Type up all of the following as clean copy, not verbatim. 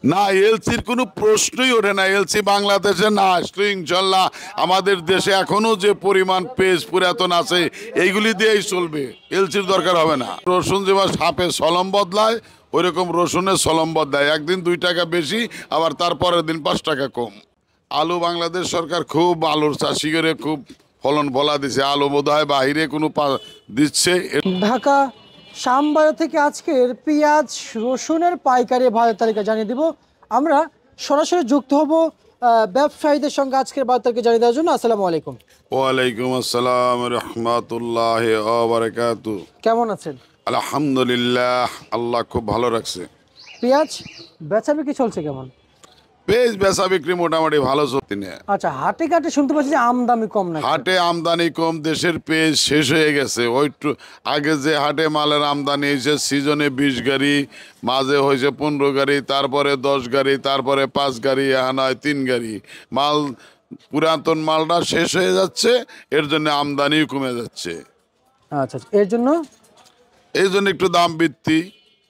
না, এলসির কোনো প্রশ্নই ওঠে না। এলসি বাংলাদেশে না আসলে ইনশাল্লাহ আমাদের দেশে এখনো যে পরিমাণ পেজ পুরাতন আছে এইগুলি দিয়েই চলবে, এলসির দরকার হবে না। রসুন যেমন সাপে সলম বদলায় ওই রকম রসুনের সলম বদলায়, একদিন 2 টাকা বেশি আবার তারপরের দিন 5 টাকা কম। আলু বাংলাদেশ সরকার খুব আলুর চাষি করে খুব ফলন বলা দিছে, আলু বোধ হয় বাহিরে কোনো দিচ্ছে। ঢাকা শ্যামবাজার থেকে আজকের পেঁয়াজ রসুনের পাইকারি বাজার তালিকা জানিয়ে দিব। আমরা সরাসরি যুক্ত হব ব্যবসায়ীদের সঙ্গে আজকের বাজার তালিকা জানিয়ে দেওয়ার জন্য। আসসালামু আলাইকুম। ওয়ালাইকুম আসসালাম রহমতুল্লাহ বারাকাতু। কেমন আছেন? আলহামদুলিল্লাহ, আল্লাহ খুব ভালো রাখছে। পেঁয়াজ বেচা বিক্রি চলছে কেমন? পেঁয়াজ বেচা বিক্রি মোটামুটি ভালো চলছে না। আচ্ছা, হাটে ঘাটে শুনতে পাচ্ছি যে আমদানি কম না। হাটে আমদানি কম, দেশের পেঁয়াজ শেষ হয়ে গেছে। ওই আগে যে হাটে মালের আমদানি হয়েছে সিজনে 20 গাড়ি, মাঝে হয়েছে 15 গাড়ি, তারপরে 10 গাড়ি, তারপরে 5 গাড়ি, এখন হয় 3 গাড়ি। মাল পুরাতন মালটা শেষ হয়ে যাচ্ছে, এর জন্য আমদানিও কমে যাচ্ছে। আচ্ছা, এর জন্য এই জন্য একটু দাম বৃদ্ধি।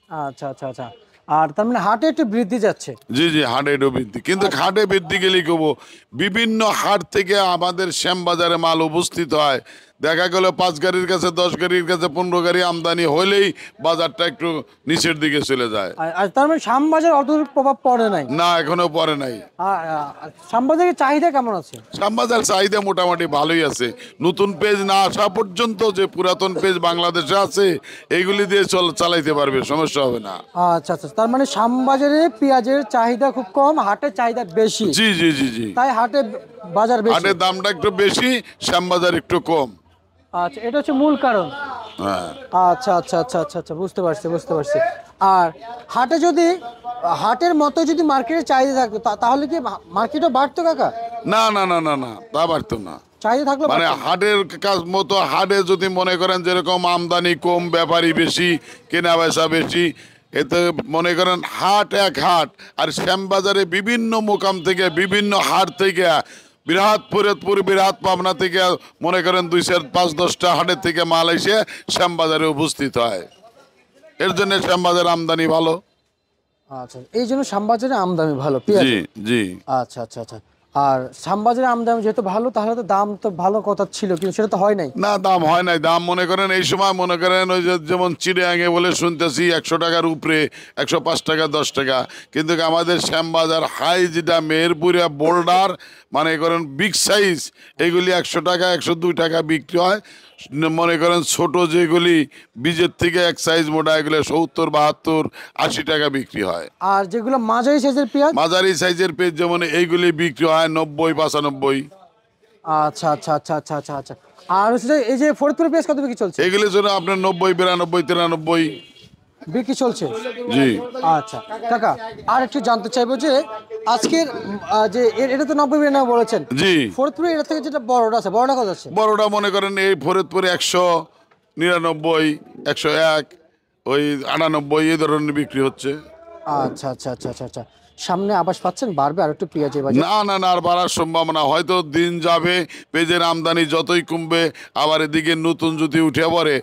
আচ্ছা আচ্ছা আচ্ছা, আর তার মানে হাটে একটু বৃদ্ধি যাচ্ছে। জি জি, হাটে একটু বৃদ্ধি, কিন্তু হাটে বৃদ্ধি গেলেই কব বিভিন্ন হাট থেকে আমাদের শ্যামবাজারে মাল উপস্থিত হয়। দেখা গেল 5 গাড়ির কাছে 10 গাড়ির কাছে 15 গাড়ি আমদানি হলেই বাজারটা একটু নিচের দিকে চলে যায়। আর তার মানে শ্যামবাজার অত প্রভাব পড়ে নাই? না, এখনো পরে নাই। শ্যামবাজারের চাহিদা কেমন আছে? শ্যামবাজার চাহিদা মোটামুটি ভালোই আছে। নতুন পেজ না আসা পর্যন্ত যে পুরাতন পেজ বাংলাদেশে আছে এইগুলি দিয়ে চালাইতে পারবে, সমস্যা হবে না। আচ্ছা আচ্ছা, তার মানে শ্যামবাজারে পেঁয়াজের চাহিদা খুব কম, হাটের চাহিদা বেশি। জি জি জি জি, তাই হাটে বাজার বেশি, হাটের দামটা একটু বেশি, শ্যামবাজার একটু কম। আচ্ছা, এটা হচ্ছে মূল কারণ। হ্যাঁ, আচ্ছা আচ্ছা আচ্ছা আচ্ছা আচ্ছা, বুঝতে পারছি বুঝতে পারছি। আর হাটে যদি হাটের মতো যদি মার্কেটে চাহিদা থাকতো তাহলে কি মার্কেটও বাড়তো কাকা? না না না না না, তা পারতো না। চাহিদা থাকলে মানে হাটের কাজ মতো হাটে যদি মনে করেন যেরকম আমদানি কম, ব্যাপারী বেশি, কেনা বেচা বেশি, এতে মনে করেন হাট এক হাট। আর শ্যামবাজারে বিভিন্ন মোকাম থেকে বিভিন্ন হাট থেকে বৃহৎ ফরিদপুর, বৃহৎ পাবনা থেকে মনে করেন 2, 4, 5, 10টা হাটের থেকে মাল এসে শ্যামবাজারে উপস্থিত হয়। এর জন্য শ্যামবাজার আমদানি ভালো। আচ্ছা, এই জন্য শ্যামবাজারে আমদানি ভালো পেঁয়াজ। জি জি। আচ্ছা আচ্ছা আচ্ছা, আর শ্যামবাজারে আমদানি যেহেতু ভালো তাহলে তো দাম তো ভালো কথা ছিল, কিন্তু সেটা তো হয় নাই। না, দাম হয় নাই। দাম মনে করেন এই সময় মনে করেন ওই যে যেমন চিড়িয়াঙ্গে বলে শুনতেছি 100 টাকার উপরে, 105 টাকা, 10 টাকা। কিন্তু আমাদের শ্যামবাজার হাই যেটা মেহেরপুরিয়া বোল্ডার মনে করেন বিগ সাইজ, এগুলি 100 টাকা, 102 টাকা বিক্রি হয়। মনে করেন ছোট যেগুলি বীজের থেকে এক সাইজ মোটা, এগুলো 70, 72, 80 টাকা বিক্রি হয়। আর যেগুলো মাঝারি সাইজের পেঁয়াজ, মাঝারি সাইজের পেঁয়াজ যেমন এইগুলি বিক্রি হয় 90, 95। আচ্ছা আচ্ছা আচ্ছা আচ্ছা আচ্ছা আচ্ছা, আর হচ্ছে এই যে ফরিদপুর পেঁয়াজ কত বিক্রি চলছে? এগুলির জন্য আপনার 90, 92, 93 বিক্রি চলছে। জি। আচ্ছা কাকা, আর একটু জানতে চাইবো যে আজকের যে এটা তো 90 বলেছেন, জি। ফরিদপুরে এটা থেকে যেটা বড়টা আছে, বড়টা কত আছে? বড়টা মনে করেন এই ফরিদপুরে 199, 101, ওই 98 এই ধরনের বিক্রি হচ্ছে। আচ্ছা আচ্ছা আচ্ছা আচ্ছা আচ্ছা, সামনে আবাস পাচ্ছেন বাড়বে আর একটু পেঁয়াজের বাজার? না না না, আর বাড়ার সম্ভাবনা, হয়তো দিন যাবে পেঁয়াজের আমদানি যতই কমবে, আবার এদিকে নতুন যদি উঠে পড়ে,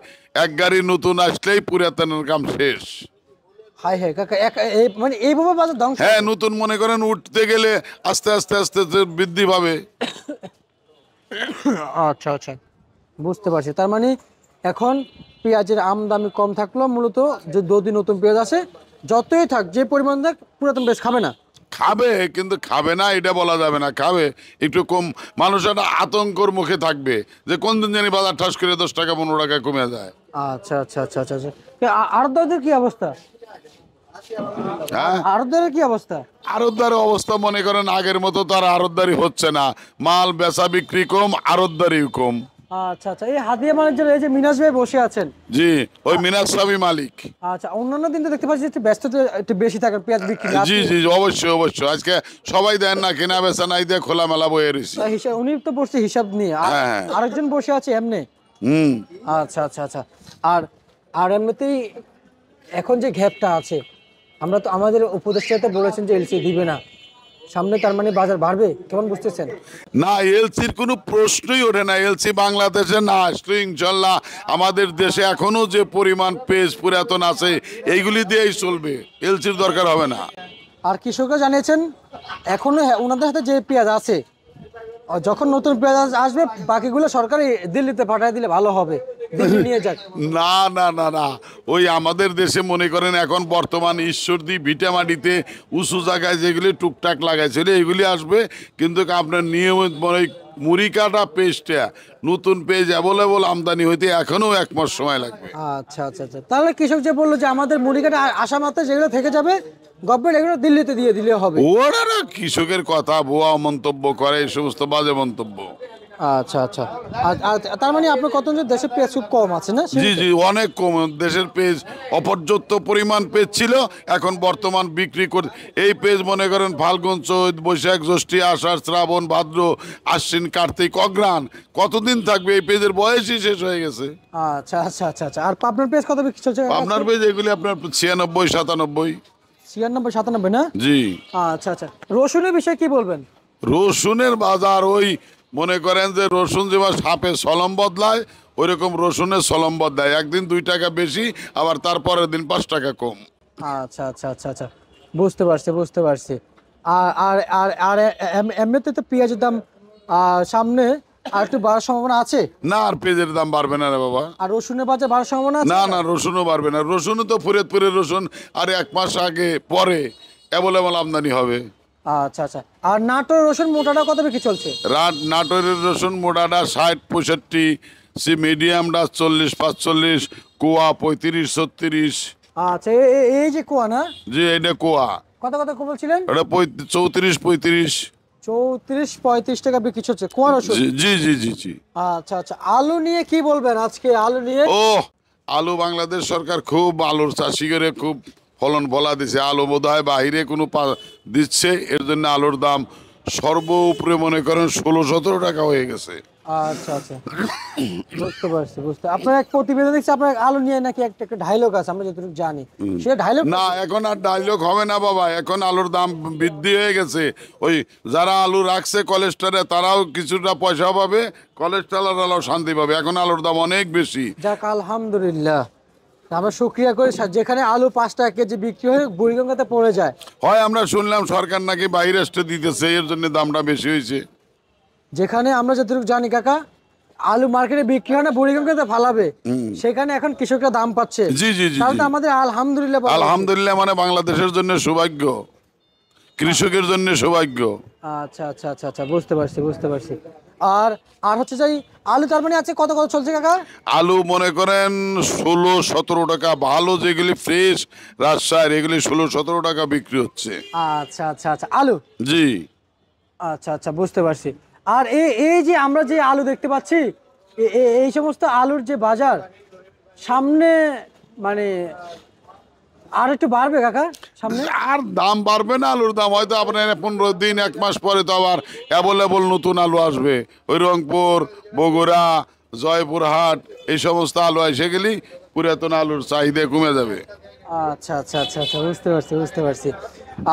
এক গাড়ি নতুন আসলেই পুরাতনের কাম শেষ। হাই হাই কাকা, মানে এইভাবে বাজার ধ্বংস? হ্যাঁ, নতুন মনে করেন উঠতে গেলে আস্তে আস্তে আস্তে আস্তে বৃদ্ধি পাবে। আচ্ছা আচ্ছা, বুঝতে পারছি। তার মানে এখন পেঁয়াজের আমদানি কম থাকলেও মূলত যে যদি নতুন পেঁয়াজ আছে যতই থাক, যে পরিমাণ থাক, পুরাতন পেঁয়াজ খাবে না। খাবে, কিন্তু খাবে না এটা বলা যাবে না, খাবে একটু কম। মানুষ একটা আতঙ্কর মুখে থাকবে যে কোন দিন জানি বাজার ঠাস করে 10 টাকা 15 টাকা কমে যায়। আচ্ছা আচ্ছা আচ্ছা আচ্ছা আচ্ছা, আড়তদারদের কি অবস্থা? হ্যাঁ, আড়তদারের কি অবস্থা? আড়তদারি অবস্থা মনে করেন আগের মতো তার আড়তদারি হচ্ছে না, মাল বেচা বিক্রি কম, আড়তদারি কম। আচ্ছা আচ্ছা, এই হাদিয়া ম্যানেজার এই যে মিনাজ ভাই বসে আছেন, জি, ওই মিনাজ সাবি মালিক। আচ্ছা, অন্যান্য দিন তো দেখতে পাচ্ছি একটু ব্যস্ততা একটু বেশি থাকে পেঁয়াজ বিক্রি। জি জি, অবশ্যই অবশ্যই। আজকে সবাই দেন না, কেনা বেচা নাই দিয়ে খোলামেলা বয়ে রয়েছি। হিসাব উনি তো বসছে হিসাব নিয়ে, হ্যাঁ। আরেকজন বসে আছে এমনি। হুম। আচ্ছা আচ্ছা আচ্ছা, আর আর এমনিতেই এখন যে গ্যাপটা আছে, আমরা তো আমাদের উপদেষ্টাতে বলেছেন যে এলসি দিবে না সামনে, তার মানে বাজার বাড়বে, কেমন বুঝতেছেন? না, এলসির কোনো প্রশ্নই ওঠে না। এলসি বাংলাদেশে না আসলে ইনশাল্লাহ আমাদের দেশে এখনো যে পরিমাণ পেজ পুরাতন আছে এইগুলি দিয়েই চলবে, এলসির দরকার হবে না। আর কৃষকরা জানিয়েছেন এখনো ওনাদের হাতে যে পেঁয়াজ আছে, যখন নতুন পেঁয়াজ আসবে বাকিগুলো সরকারি দিল্লিতে পাঠিয়ে দিলে ভালো হবে, দিল্লি নিয়ে যাক। না না না না, ওই আমাদের দেশে মনে করেন এখন বর্তমান ঈশ্বরদী ভিটামাটিতে উঁচু জায়গায় যেগুলি টুকটাক লাগাইছিল এগুলি আসবে, কিন্তু আপনার নিয়মিত মানে মুড়ি কাটা পেস্টটা নতুন পেজ অ্যাভেলেবল আমদানি হইতে এখনো 1 মাস সময় লাগবে। আচ্ছা আচ্ছা আচ্ছা, তাহলে কৃষক যে বললো যে আমাদের মুড়ি কাটা আসা মাত্র যেগুলো থেকে যাবে গভর্নমেন্ট এগুলো দিল্লিতে দিয়ে দিলে হবে। ওরা না কৃষকের কথা ভুয়া মন্তব্য করে, এই সমস্ত বাজে মন্তব্য। আচ্ছা আচ্ছা, তার মানে আপনার কত দেশের পেঁয়াজ খুব কম আছে না? জি জি, অনেক কম। দেশের পেজ অপর্যাপ্ত পরিমাণ পেজ ছিল, এখন বর্তমান বিক্রি করে এই পেজ মনে করেন ফাল্গুন, চৈত, বৈশাখ, জ্যৈষ্ঠ, আষাঢ়, শ্রাবণ, ভাদ্র, আশ্বিন, কার্তিক, অগ্রহায়ণ, কতদিন থাকবে? এই পেজের বয়সই শেষ হয়ে গেছে। আচ্ছা আচ্ছা আচ্ছা আচ্ছা, আর পাবনার পেঁয়াজ কত বিক্রি চলছে? আপনার পেজ এগুলি আপনার 96, 97। 96, 97 না? জি। আচ্ছা আচ্ছা, রসুনের বিষয়ে কি বলবেন? রসুনের বাজার ওই মনে করেন যে রসুন যেভাবে সাপে সলম বদলায় ওই রকম রসুনের সলম বদলায়, একদিন 2 টাকা বেশি আবার তারপরের দিন 5 টাকা কম। আচ্ছা আচ্ছা আচ্ছা আচ্ছা, বুঝতে পারছি বুঝতে পারছি। আর আর আর আর এমনিতে তো পেঁয়াজের দাম সামনে আর একটু বাড়ার সম্ভাবনা আছে? না, আর পেঁয়াজের দাম বাড়বে না রে বাবা। আর রসুনের বাজার বাড়ার সম্ভাবনা আছে? না না, রসুনও বাড়বে না। রসুনও তো ফরিদপুরের রসুন আর 1 মাস আগে পরে অ্যাভেলেবল আমদানি হবে। আচ্ছা আচ্ছা, আর নাটোর রসুন মোটাটা কত বিক্রি চলছে? নাটোরের রসুন মোটাটা 60, 65, সি মিডিয়ামটা 40, 45, কোয়া 35, 36। আচ্ছা, এই যে কোয়া না? জি, এটা কোয়া। কত কত বলছিলেন? এটা 34, 35। 34-35 টাকা বিক্রি চলছে কোয়া রসুন। জি জি জি জি। আচ্ছা আচ্ছা, আলু নিয়ে কি বলবেন আজকে? আলু নিয়ে ও, আলু বাংলাদেশ সরকার খুব আলুর চাষি করে খুব ফলন ফলা দিছে। আলু বোধ হয় বাহিরে কোনো দিচ্ছে, এর জন্য আলুর দাম সর্বোপরি মনে করেন 16-17 টাকা হয়ে গেছে। আচ্ছা আচ্ছা, বুঝতে পারছি আপনার এক প্রতিবেদন দেখছি আপনার আলু নিয়ে নাকি একটা ডায়লগ আছে, আমরা যতটুকু জানি সে ডায়লগ না, এখন আর ডায়লগ হবে না বাবা, এখন আলুর দাম বৃদ্ধি হয়ে গেছে। ওই যারা আলু রাখছে কোলেস্টারে তারাও কিছুটা পয়সা পাবে, কোলেস্টারালাও শান্তি পাবে। এখন আলুর দাম অনেক বেশি। যাক আলহামদুলিল্লাহ, আমরা শুক্রিয়া করি। যেখানে আলু 5 টাকা কেজি বিক্রি হয়ে বুড়িগঙ্গাতে পড়ে যায়, হয় আমরা শুনলাম সরকার নাকি বাইরে আসতে দিতেছে, এর জন্য দামটা বেশি হয়েছে। যেখানে আমরা যতটুকু জানি কাকা আলু মার্কেটে বিক্রি হয় না, বুড়িগঙ্গাতে ফালাবে, সেখানে এখন কৃষকরা দাম পাচ্ছে। জি জি জি। তাহলে তো আমাদের আলহামদুলিল্লাহ বলা উচিত। আলহামদুলিল্লাহ মানে বাংলাদেশের জন্য সৌভাগ্য, কৃষকের জন্য সৌভাগ্য। আচ্ছা আচ্ছা আচ্ছা আচ্ছা, বুঝতে পারছি। আর আর হচ্ছে যাই আলু তার মানে আছে কত কত চলছে কাকা? আলু মনে করেন 16-17 টাকা, ভালো যেগুলি ফ্রেশ রাজশাহীর এগুলি 16-17 টাকা বিক্রি হচ্ছে। আচ্ছা আচ্ছা আচ্ছা, আলু। জি। আচ্ছা আচ্ছা, বুঝতে পারছি। আর এই যে আমরা যে আলু দেখতে পাচ্ছি, এই সমস্ত আলুর যে বাজার সামনে মানে আর একটু বাড়বে কাকা সামনে? আর দাম বাড়বে না আলুর দাম, হয়তো আপনার 15 দিন 1 মাস পরে তো আবার অ্যাভেলেবল নতুন আলু আসবে। ওই রংপুর, বগুড়া, জয়পুরহাট এই সমস্ত আলু এসে গেলেই পুরাতন আলুর চাহিদা কমে যাবে। আচ্ছা আচ্ছা আচ্ছা আচ্ছা, বুঝতে পারছি।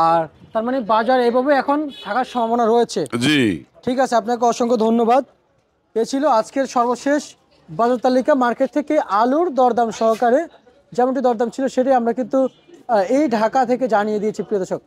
আর তার মানে বাজার এভাবে এখন থাকার সম্ভাবনা রয়েছে। জি। ঠিক আছে, আপনাকে অসংখ্য ধন্যবাদ। এ ছিল আজকের সর্বশেষ বাজার তালিকা মার্কেট থেকে আলুর দরদাম সহকারে। যেমনটি দরদাম ছিল সেটাই আমরা কিন্তু এই ঢাকা থেকে জানিয়ে দিয়েছি প্রিয় দর্শক।